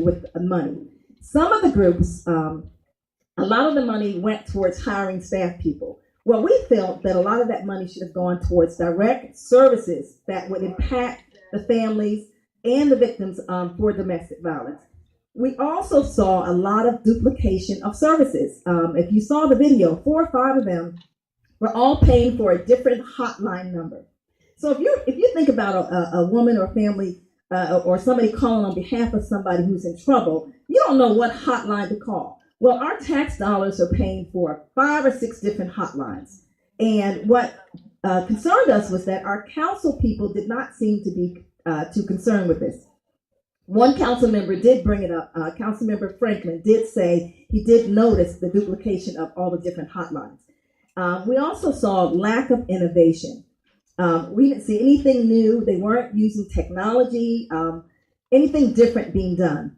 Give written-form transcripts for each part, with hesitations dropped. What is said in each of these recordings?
with money. Some of the groups, a lot of the money went towards hiring staff people. Well, we felt that a lot of that money should have gone towards direct services that would impact the families and the victims for domestic violence. We also saw a lot of duplication of services. If you saw the video, 4 or 5 of them were all paying for a different hotline number. So if you think about a woman or family or somebody calling on behalf of somebody who's in trouble, you don't know what hotline to call. Well, our tax dollars are paying for 5 or 6 different hotlines. And what concerned us was that our council people did not seem to be too concerned with this. One council member did bring it up. Councilmember Franklin did say he did notice the duplication of all the different hotlines. We also saw lack of innovation. We didn't see anything new. They weren't using technology, anything different being done.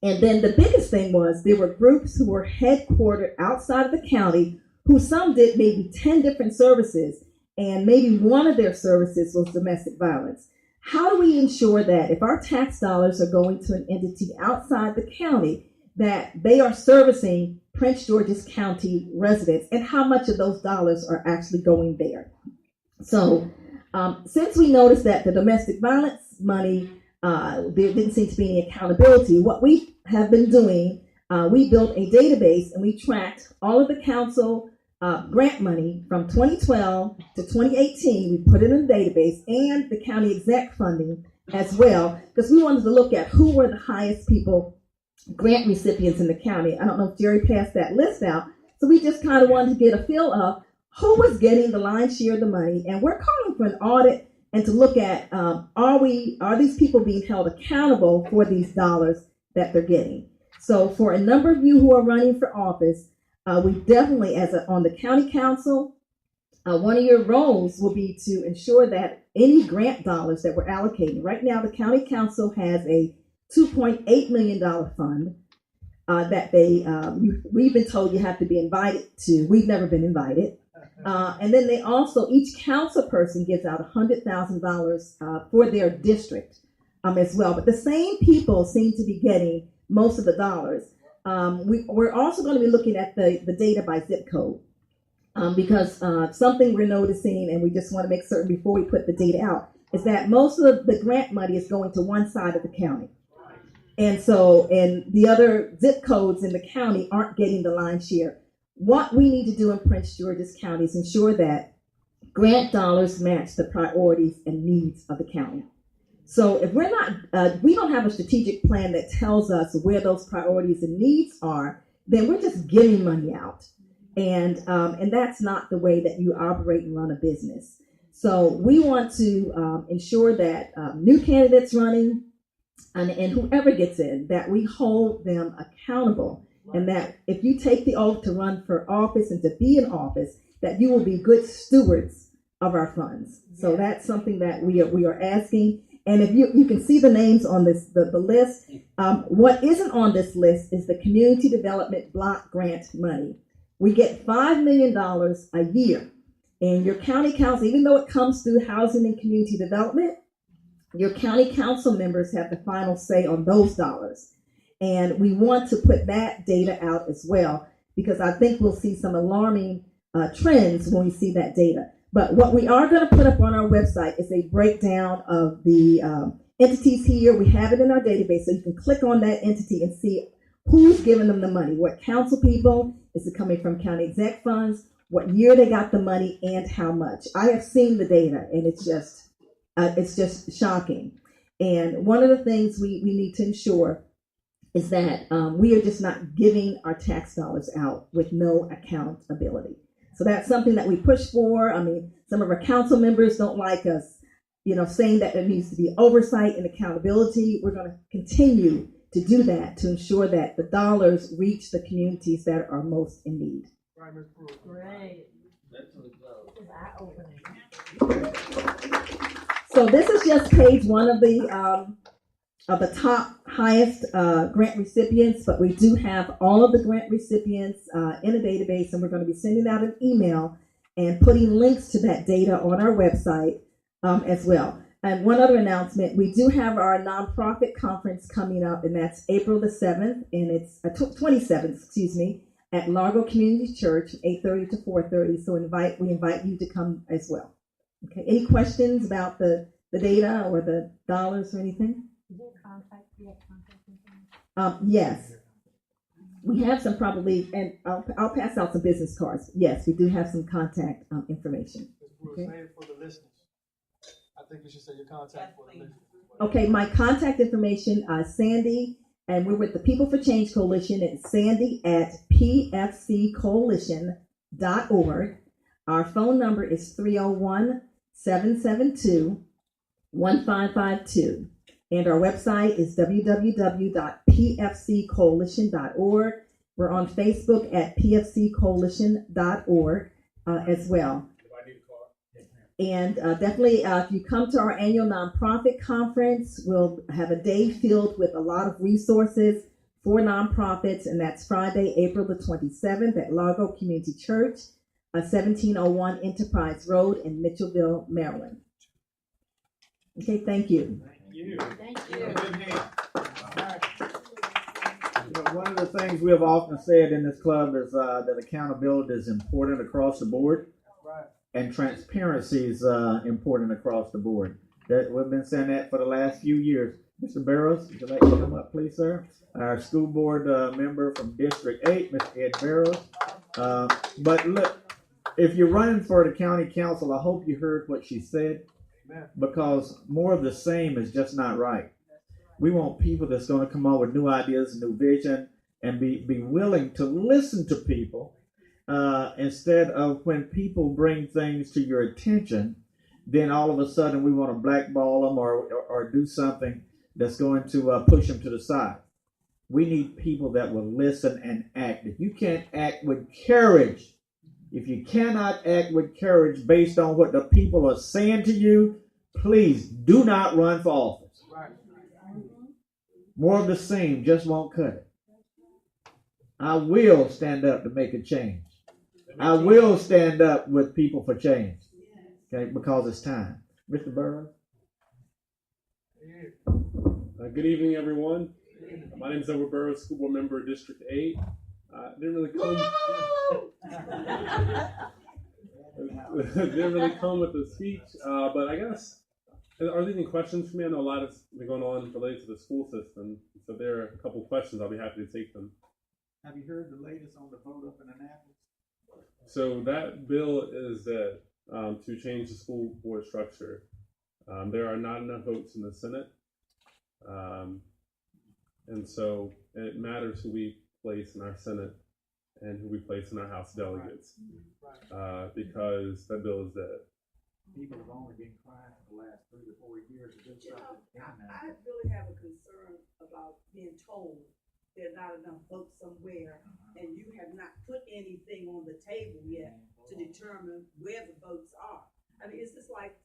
And then the biggest thing was there were groups who were headquartered outside of the county who some did maybe 10 different services, and maybe one of their services was domestic violence. How do we ensure that if our tax dollars are going to an entity outside the county, that they are servicing Prince George's County residents, and how much of those dollars are actually going there? So since we noticed that the domestic violence money, there didn't seem to be any accountability, what we have been doing, we built a database and we tracked all of the council grant money from 2012 to 2018. We put it in the database, and the county exec funding as well, because we wanted to look at who were the highest people, grant recipients in the county. I don't know if Jerry passed that list out. So we just kind of wanted to get a feel of who was getting the lion's share of the money. And we're calling for an audit and to look at, are these people being held accountable for these dollars that they're getting? So for a number of you who are running for office, we definitely, on the county council, one of your roles will be to ensure that any grant dollars that we're allocating. Right now, the county council has a $2.8 million fund that we've been told you have to be invited to. We've never been invited. And then they also, each council person gives out $100,000 for their district as well. But the same people seem to be getting most of the dollars. We're also going to be looking at the data by zip code because something we're noticing, and we just want to make certain before we put the data out, is that most of the grant money is going to one side of the county. And the other zip codes in the county aren't getting the lion's share. What we need to do in Prince George's County is ensure that grant dollars match the priorities and needs of the county. So if we're not, we don't have a strategic plan that tells us where those priorities and needs are, then we're just giving money out. And that's not the way that you operate and run a business. So we want to ensure that new candidates running and whoever gets in, that we hold them accountable. And that if you take the oath to run for office and to be in office, that you will be good stewards of our funds. So that's something that we are asking. And if you can see the names on this the list, what isn't on this list is the Community Development Block Grant money. We get $5 million a year. And your county council, even though it comes through housing and community development, your county council members have the final say on those dollars. And we want to put that data out as well, because I think we'll see some alarming trends when we see that data. But what we are going to put up on our website is a breakdown of the entities here. We have it in our database, so you can click on that entity and see who's giving them the money. What council people, is it coming from county exec funds, what year they got the money, and how much. I have seen the data, and it's just shocking. And one of the things we need to ensure is that we are just not giving our tax dollars out with no accountability. So that's something that we push for. I mean, some of our council members don't like us, saying that there needs to be oversight and accountability. We're going to continue to do that to ensure that the dollars reach the communities that are most in need. Great. So this is just page one of the top highest grant recipients, but we do have all of the grant recipients in a database, and we're going to be sending out an email and putting links to that data on our website as well. And one other announcement, we do have our nonprofit conference coming up, and that's April the 7th, and it's 27th, excuse me, at Largo Community Church, 8:30 to 4:30. So we invite you to come as well. Okay. Any questions about the data or the dollars or anything? Is there contact? Do you have contact information? Yes. We have some probably, and I'll pass out some business cards. Yes, we do have some contact information. Okay. Say it for the listeners. I think you should say your contact for the listeners. Okay, my contact information, Sandy, and we're with the People for Change Coalition. It's Sandy at pfccoalition.org. Our phone number is 301-772-1552. And our website is www.pfccoalition.org. We're on Facebook at pfccoalition.org as well. And definitely, if you come to our annual nonprofit conference, we'll have a day filled with a lot of resources for nonprofits, and that's Friday, April the 27th at Largo Community Church, 1701 Enterprise Road in Mitchellville, Maryland. Okay, thank you. Thank you. One of the things we have often said in this club is that accountability is important across the board, and transparency is important across the board. We've been saying that for the last few years. Mr. Barrows, would you like to come up, please, sir? Our school board member from District 8, Mr. Ed Barrows. But look, if you're running for the county council, I hope you heard what she said, because more of the same is just not right. We want people that's going to come up with new ideas, new vision, and be willing to listen to people instead of when people bring things to your attention, then all of a sudden we want to blackball them or do something that's going to push them to the side. We need people that will listen and act. If you can't act with courage, if you cannot act with courage based on what the people are saying to you, please do not run for office. More of the same just won't cut it. I will stand up to make a change. I will stand up with people for change. Okay, because it's time. Mr. Burrows? Good evening, everyone. My name is Edward Burrows, school board member of District 8. Didn't really come with a speech, but I guess, are there any questions for me? I know a lot has been going on related to the school system, so there are a couple questions. I'll be happy to take them. Have you heard the latest on the vote up in Annapolis? So that bill is that to change the school board structure. There are not enough votes in the Senate, and so it matters who we place in our Senate and who we place in our House delegates, because that bill is dead. People have only been crying for the last 3 to 4 years. I really have a concern about being told there are not enough votes somewhere, and you have not put anything on the table yet to determine where the votes are. I mean, it's just like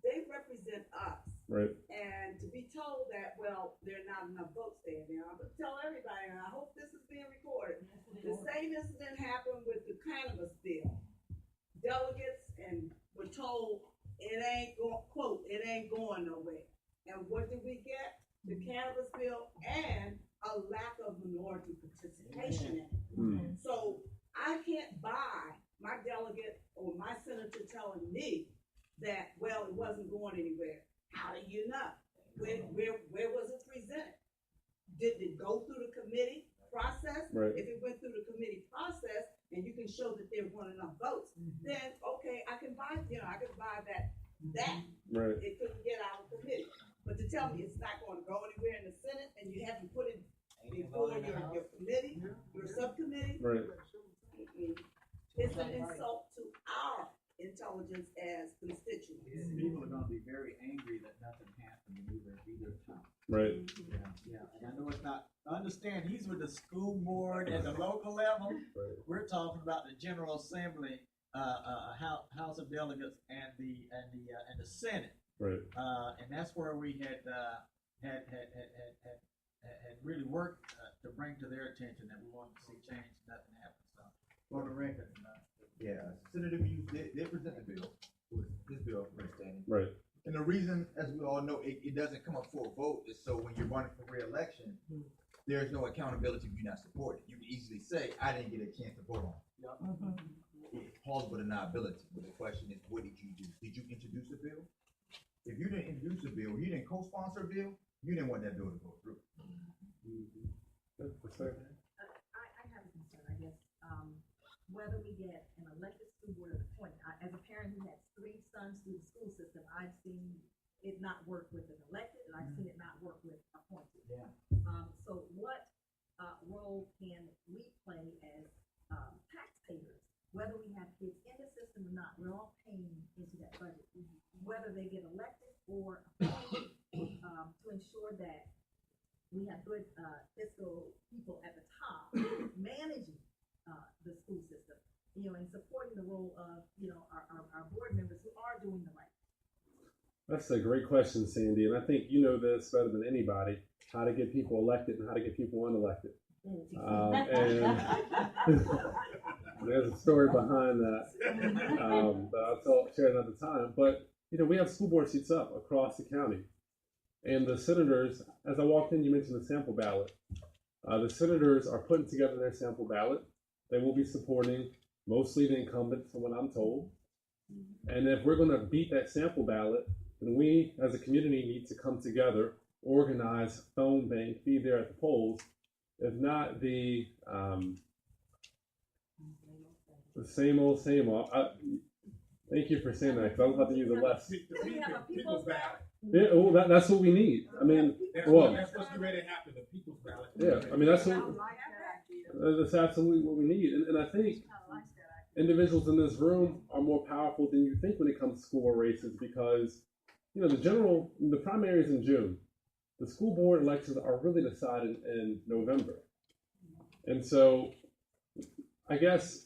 they represent us, Right. and to be told that, well, there are not enough votes there now, I'm gonna tell everybody, and I hope this is being recorded. The same incident happened with the cannabis bill. Delegates and were told it ain't going, quote, it ain't going nowhere. And what did we get? The cannabis bill and a lack of minority participation in it. So I can't buy my delegate or my senator telling me that, well, it wasn't going anywhere. How do you know? Where was it presented? Did it go through the committee process? Right. If it went through the committee process and you can show that there weren't enough votes, then okay, I can buy that Right. it couldn't get out of committee. But to tell me it's not going to go anywhere in the Senate and you haven't put it before your committee, your subcommittee, Right. it's an insult to our intelligence as constituents. People are going to be very angry that nothing happened either time. Right. Yeah, and I know it's not. I understand he's with the school board at the local level. Right. We're talking about the General Assembly, House of Delegates, and the Senate. Right. And that's where we had really worked to bring to their attention that we wanted to see change. Nothing happened. So for the record. Yeah, Senator Hughes did present the bill. This bill, for understanding. Right. And the reason, as we all know, it doesn't come up for a vote is so when you're running for re-election, there's no accountability if you're not supported. You can easily say, I didn't get a chance to vote on it. It's plausible deniability, but the question is, what did you do? Did you introduce a bill? If you didn't introduce a bill, you didn't co-sponsor a bill, you didn't want that bill to go through. I have a concern, I guess, whether we get an elected school board or appointed. As a parent who has 3 sons through the school system, I've seen it not work with an elected, and I've seen it not work with appointed. Yeah. So what role can we play as taxpayers, whether we have kids in the system or not? We're all paying into that budget, whether they get elected or appointed, to ensure that we have good fiscal people at the top managing the school system, and supporting the role of, our board members who are doing the right. That's a great question, Sandy, and I think you know this better than anybody, how to get people elected and how to get people unelected. And there's a story behind that that I'll share another time. But, we have school board seats up across the county. And the senators, as I walked in, you mentioned the sample ballot. The senators are putting together their sample ballot. They will be supporting mostly the incumbents, from what I'm told. And if we're going to beat that sample ballot, then we as a community need to come together, organize, phone bank, be there at the polls. If not, the same old. Thank you for saying that, because I was about to use a less. The people's ballot. Yeah, well, that's what we need. I mean, That's what's ready to happen, the people's ballot. Yeah, I mean, that's absolutely what we need. And I think individuals in this room are more powerful than you think when it comes to school board races, because, the primary is in June. The school board elections are really decided in November. And so I guess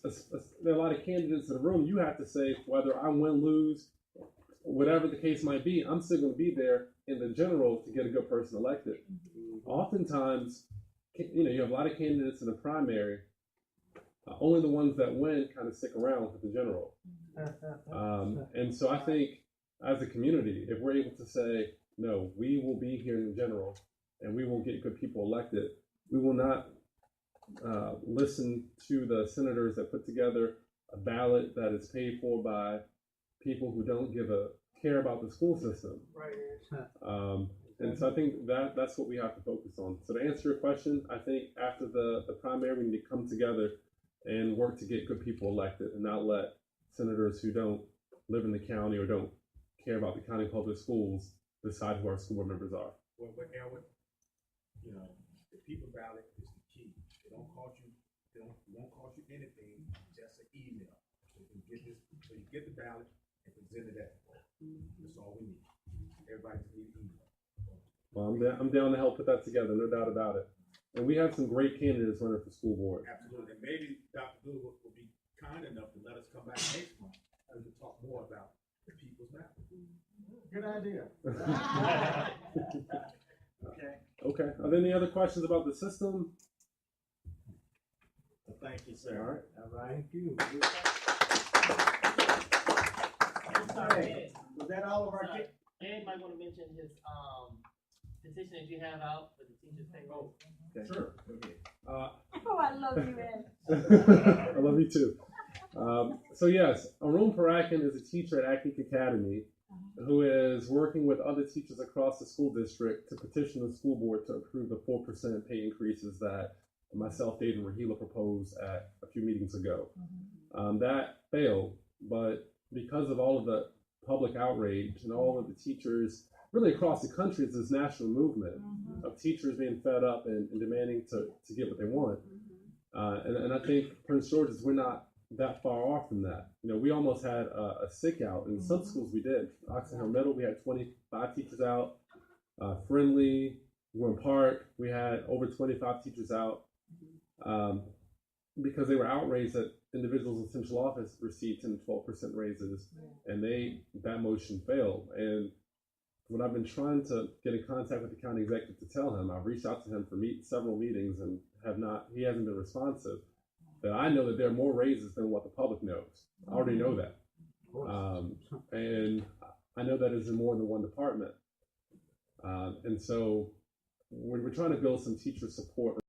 there are a lot of candidates in the room. You have to say whether I win, lose, whatever the case might be, I'm still going to be there in the general to get a good person elected. Oftentimes, you have a lot of candidates in the primary. Only the ones that win kind of stick around for the general. And so I think as a community, if we're able to say, no, we will be here in the general and we will get good people elected, we will not listen to the senators that put together a ballot that is paid for by people who don't care about the school system. Right. And so I think that's what we have to focus on. So to answer your question, I think after the primary, we need to come together and work to get good people elected and not let senators who don't live in the county or don't care about the county public schools decide who our school board members are. Well, but Elwood, the people ballot is the key. It won't cost you anything, just an email. So you get the ballot and present it at the vote. That's all we need. Everybody just needs an email. Well, I'm down to help put that together, no doubt about it. And we have some great candidates running for school board. Absolutely. And maybe Dr. Goodwood will be kind enough to let us come back next month and talk more about the people's ballot. Good idea. Okay. Are there any other questions about the system? Well, thank you, sir. All right. All right. Thank you. Okay. Was that all of our kids? Ed might want to mention his petition that you have out for the teachers' payroll. Okay. Sure. Go ahead. Oh, I love you, Ed. I love you too. So yes, Arun Parakin is a teacher at Acton Academy who is working with other teachers across the school district to petition the school board to approve the 4% pay increases that myself, Dave, and Rahila proposed at a few meetings ago. That failed, but because of all of the public outrage and all of the teachers really across the country, it's this national movement of teachers being fed up and demanding to get what they want. And I think Prince George's, we're not that far off from that. We almost had a sick out. In some schools we did. Oxon Hill Middle, we had 25 teachers out. Friendly, Warren Park, we had over 25 teachers out because they were outraged that individuals in central office received 10 to 12% raises, and that motion failed. And when I've been trying to get in contact with the county executive to tell him, I've reached out to him for several meetings and he hasn't been responsive. That I know that there are more raises than what the public knows. I already know that. And I know that is in more than one department. And so we're trying to build some teacher support